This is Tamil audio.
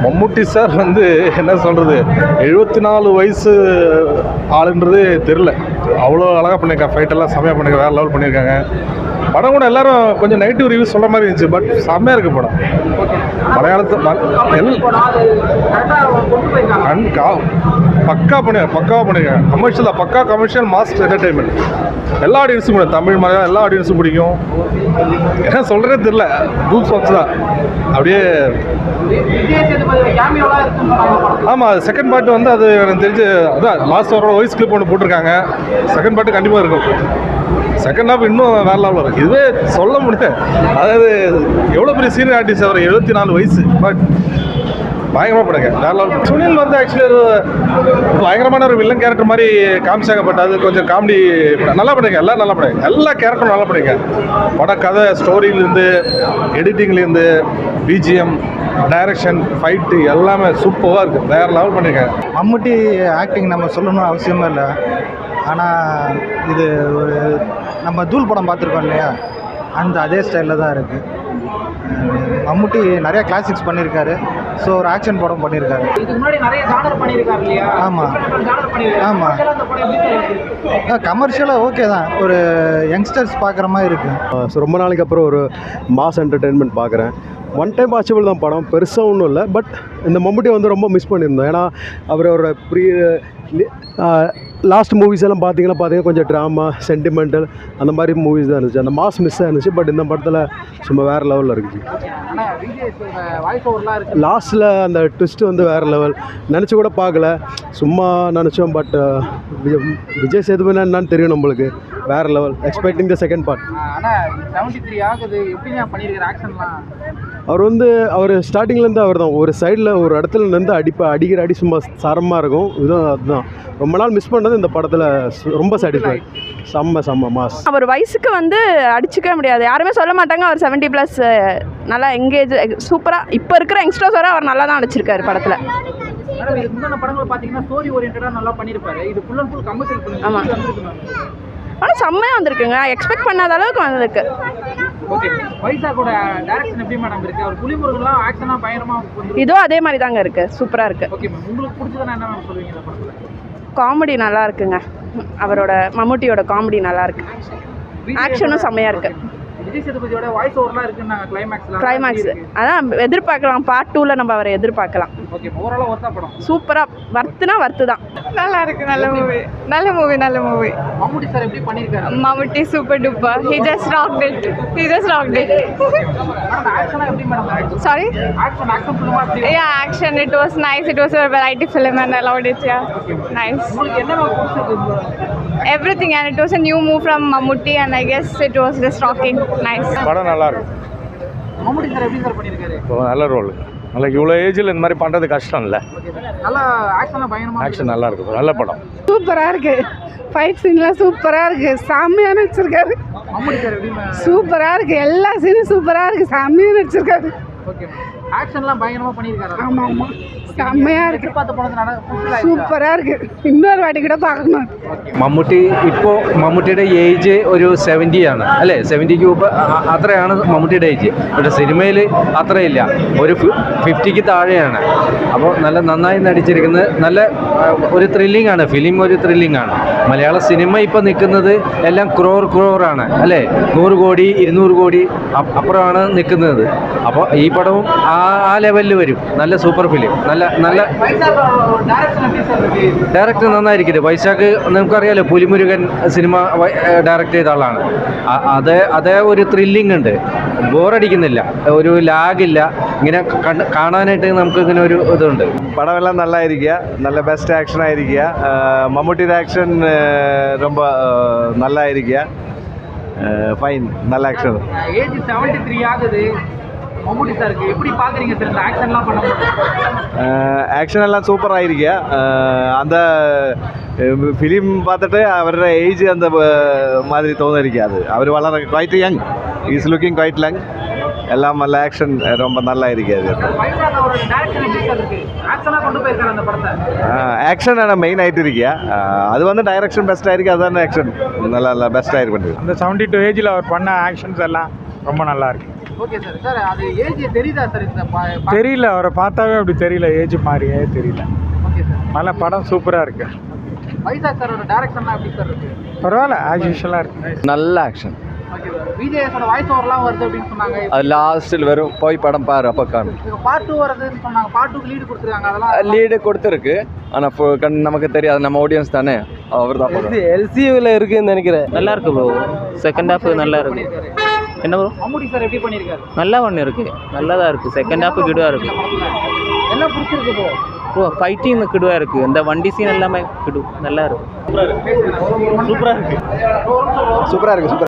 மம்முட்டி சார் வந்து என்ன சொல்கிறது, 74 வயசு ஆளுன்றது தெரில. அவ்வளோ அழகாக பண்ணியிருக்காங்க, ஃபைட்டெல்லாம் செம்மையாக பண்ணியிருக்காங்க, வேறு லெவல் பண்ணியிருக்காங்க. படம் கூட எல்லாரும் கொஞ்சம் நெகட்டிவ் ரிவ்யூ சொல்கிற மாதிரி இருந்துச்சு, பட் செம்மையாக இருக்குது படம். மலையாளத்து பக்காவாக பண்ணியிருக்காங்க. கமர்ஷியலாக பக்கா கமர்ஷியல் மாஸ் என்டர்டைன்மெண்ட். எல்லா ஆடியன்ஸும் கூட, தமிழ் மலையாளம் எல்லா ஆடியன்ஸும் பிடிக்கும். என்ன சொல்கிறதே தெரில, கூஸ் பம்ப்ஸ் தான் அப்படியே. ஆமாம், செகண்ட் பார்ட் வந்து அது எனக்கு தெரிஞ்சு அதான் லாஸ்ட் அவரோட வாய்ஸ் கிளிப் ஒன்று போட்டிருக்காங்க. செகண்ட் பார்ட்டு கண்டிப்பாக இருக்கும். செகண்ட் ஹாஃப் இன்னும் வேற லெவலில் இருக்குது. இதுவே சொல்ல முடியல. அதாவது எவ்வளோ பெரிய சீனியர் ஆர்டிஸ்ட் அவர், 74 வயசு, பட் பயங்கரமாக படுங்க வேற லெவல். சுனில் வந்து ஆக்சுவலி ஒரு பயங்கரமான ஒரு வில்லன் கேரக்டர் மாதிரி காமிச்சாங்க, பட் அது கொஞ்சம் காமெடி நல்லா பண்ணுங்க. எல்லாம் நல்லா பண்ணுங்க, எல்லா கேரக்டரும் நல்லா பண்ணுங்க. படம் கதை, ஸ்டோரியிலேருந்து, எடிட்டிங்லேருந்து, பிஜிஎம், டைரக்ஷன், ஃபைட்டு எல்லாமே சூப்பராக இருக்குது. வேறு லெவல் பண்ணியிருக்காங்க. மம்முட்டி ஆக்டிங் நம்ம சொல்லணும்னு அவசியமே இல்லை. ஆனால் இது ஒரு நம்ம தூள் படம் பார்த்துருக்கோம் இல்லையா, அதே ஸ்டைலில் தான் இருக்குது. மம்முட்டி நிறையா கிளாசிக்ஸ் பண்ணியிருக்காரு. ஸோ ஒரு ஆக்ஷன் படம் பண்ணியிருக்காரு. ஆமாம் ஆமாம், கமர்ஷியலாக ஓகே தான், ஒரு யங்ஸ்டர்ஸ் பார்க்குற மாதிரி இருக்குது. ஸோ ரொம்ப நாளைக்கு அப்புறம் ஒரு மாஸ் என்டர்டெயின்மெண்ட் பார்க்குறேன். ஒன் டைம் வாட்சபிள் தான் படம், பெருசாக ஒன்றும் இல்லை. பட் இந்த மம்முட்டி வந்து ரொம்ப மிஸ் பண்ணியிருந்தோம். ஏன்னா அவரோட லாஸ்ட் மூவிஸ் எல்லாம் பார்த்தீங்கன்னா கொஞ்சம் ட்ராமா, சென்டிமெண்டல் அந்த மாதிரி மூவிஸ் தான் இருந்துச்சு. அந்த மாஸ் மிஸ் ஆயிருந்துச்சு. பட் இந்த படத்தில் சும்மா வேறு லெவலில் இருந்துச்சு. லாஸ்ட்டில் அந்த ட்விஸ்ட்டு வந்து வேறு லெவல், நினச்சி கூட பார்க்கல, சும்மா நினச்சோம். பட் விஜய் சேதுபதி என்னன்னு தெரியும் நம்மளுக்கு, வேறு level. Expecting the second part. அவர் வந்து ஸ்டார்டிங்லேருந்து அவர் தான் ஒரு சைடில் ஒரு இடத்துல நின்று அடிக்கிற அடி சும்மா சரமாக இருக்கும். இதுதான் அதுதான் ரொம்ப நாள் மிஸ் பண்ணது இந்த படத்தில். ரொம்ப சாட்டிஸ்ஃபை, செம்ம மாஸ். அவர் வயசுக்கு வந்து அடிச்சுக்க முடியாது, யாருமே சொல்ல மாட்டாங்க. அவர் 70+ நல்லா எங்கேஜ் சூப்பராக இப்போ இருக்கிற யங்ஸ்டர்ஸ் வர அவர் நல்லா தான் அடிச்சிருக்காரு படத்தில். ஆமாம், ஆனால் செம்மையாக வந்திருக்குங்க, எக்ஸ்பெக்ட் பண்ணாத அளவுக்கு வந்திருக்கு. இதோ அதே மாதிரி தாங்க இருக்குது, சூப்பராக இருக்குது. காமெடி நல்லா இருக்குங்க, அவரோட மம்முட்டியோட காமெடி நல்லா இருக்கு, ஆக்ஷனும் செம்மையாக இருக்குது. கிளைமேக்ஸ் அதான் எதிர்பார்க்கலாம். பார்ட் 2ல் நம்ம அவரை எதிர்பார்க்கலாம். சூப்பராக வர்த்து தான். நல்லா இருக்கு, நல்ல movie. Mammootty super duper. He just rocked it. Sorry? Yeah, action. It was nice. It was a variety film and I loved it. Yeah, nice. Everything, and it was a new move from Mammootty, and I guess it was just rocking. Nice. படம் நல்லா இருக்கு. மம்முட்டி சார் எப்படி சார் பண்ணியிருக்காரு? நல்ல ரோல். நாளைக்கு இவ்வளோ ஏஜில் இந்த மாதிரி பண்ணுறது கஷ்டம் இல்லை. நல்லா ஆக்ஷன் நல்லா இருக்கும், நல்ல படம். சூப்பராக இருக்குது, ஃபைட் சீன்லாம் சூப்பராக இருக்குது, செம்மையாக நடிச்சிருக்காரு. மம்முட்டி சார் எப்படி? சூப்பராக இருக்குது, எல்லா சீனும் சூப்பராக இருக்குது, செம்மையாக நடிச்சிருக்காரு. ஓகே, ஆக்ஷன்லாம் பயங்கரமாக பண்ணியிருக்காரு. ஆமாம், செம்மையாக இருக்குது, பார்த்த படத்தில் சூப்பராக இருக்குது. இன்னொரு வாட்டி கூட பார்க்கணும். മമ്മൂട്ടിയുടെ ഏജ് ഒരു 70 ആണ് അല്ലേ, 70ക്ക് അത്രയാണ് മമ്മൂട്ടിയുടെ ഏജ്. പക്ഷേ സിനിമയിൽ അത്രയില്ല, ഒരു 50ക്ക് താഴെയാണ്. അപ്പോൾ നന്നായി നടിച്ചിരിക്കുന്നത്, നല്ല ഒരു ത്രില്ലിംഗ് ആണ് ഫിലിം, ഒരു ത്രില്ലിംഗ് ആണ്. മലയാള സിനിമ ഇപ്പോൾ നിൽക്കുന്നത് എല്ലാം ക്രോറാണ് അല്ലേ, 100 കോടി 200 കോടി അപ്പുറമാണ് നിൽക്കുന്നത്. അപ്പോൾ ഈ പടവും ആ ലെവലിൽ വരും. നല്ല സൂപ്പർ ഫിലിം, നല്ല ഡയറക്ടർ നന്നായിരിക്കും. വൈശാഖ് നമുക്കറിയാലോ, പുലിമുരുകൻ സിനിമ ഡയറക്റ്റ് ചെയ്ത ആളാണ്. അതേ ഒരു ത്രില്ലിംഗ് ഉണ്ട്, ബോറടിക്കുന്നില്ല, ഒരു ലാഗില്ല. ഇങ്ങനെ കാണാനായിട്ട് നമുക്ക് ഇങ്ങനെ ഒരു ഇതുണ്ട്. படமெல்லாம் நல்லா இருக்கியா, நல்ல பெஸ்ட் ஆக்ஷன் ஆயிருக்கியா. மம்முட்டி ஆக்ஷன் ரொம்ப நல்லா இருக்கியா, ஃபைன், நல்ல ஆக்ஷன். ஏஜ் 73 ஆகுது. மம்முட்டி சாருக்கு எப்படி பார்க்குறீங்க சார் இந்த ஆக்ஷன்லாம் பண்ணும்போது? ஆக்ஷன் எல்லாம் சூப்பராக ஆயிருக்கியா. அந்த ஃபிலிம் பார்த்துட்டு அவரோட ஏஜ் அந்த மாதிரி தோணிருக்காது. அவர் வளர quite young, is looking quite young. எல்லாம் நல்ல ஆக்ஷன் ரொம்ப நல்லா இருக்காது. ஆக்ஷன் ஆனால் மெயின் ஆகிட்டு இருக்கியா, அது வந்து டைரக்ஷன் பெஸ்ட்டாக இருக்குது, அதான் ஆக்ஷன் நல்லா பெஸ்ட்டாக இருக்கு. அந்த 72 ஏஜில் அவர் பண்ண ஆக்ஷன்ஸ் எல்லாம் ரொம்ப நல்லா இருக்குது. Okay sir. சார் அது ஏஜ் தெரியுதா சார் இந்த தெரியல, அவரை பார்த்தாவே அப்படி தெரியல, ஏஜ் மாதிரியே தெரியல. Okay sir. நல்ல படம் சூப்பராக இருக்கு. வைசாக் சாரோட டைரக்ஷன்லாம் எப்படி சார் இருக்கு? பரவாயில்ல, ஆஸ் யூஷுவலாக இருக்கு. நல்ல ஆக்ஷன். Okay sir. விஜேஎஸோட வாய்ஸ் ஓவர்லாம் வருது அப்படின்னு சொன்னாங்க. அது லாஸ்ட்டில் வரும், போய் படம் பாரு அப்போ காணும். இப்போ பார்ட் 2 வருதுன்னு சொன்னாங்க. பார்ட் 2க்கு லீடு கொடுத்துருக்காங்க. அதெல்லாம் லீடு கொடுத்துருக்கு, ஆனால் நமக்கு தெரியாது, நம்ம ஆடியன்ஸ் தானே, அவர் தான் போகிறோம். எல்சியூவில் இருக்குன்னு நினைக்கிறேன். நல்லா இருக்கு ப்ரோ, செகண்ட் ஹாஃப் நல்லா இருக்கு. என்ன ப்ரோ? மம்முட்டி சார் எப்படி பண்ணியிருக்காரு? நல்லா ஒன்று இருக்கு, நல்லா தான் இருக்குது. செகண்ட் ஹாஃப் கிடுவாக இருக்கு. என்ன பிடிச்சிருக்கு ப்ரோ? ப்ரோ ஃபைட்டிங் கிடுவாக இருக்குது, இந்த வண்டி சீன் எல்லாமே கிடு நல்லா இருக்கு. சூப்பராக இருக்கு. சூப்பராக இருக்குது.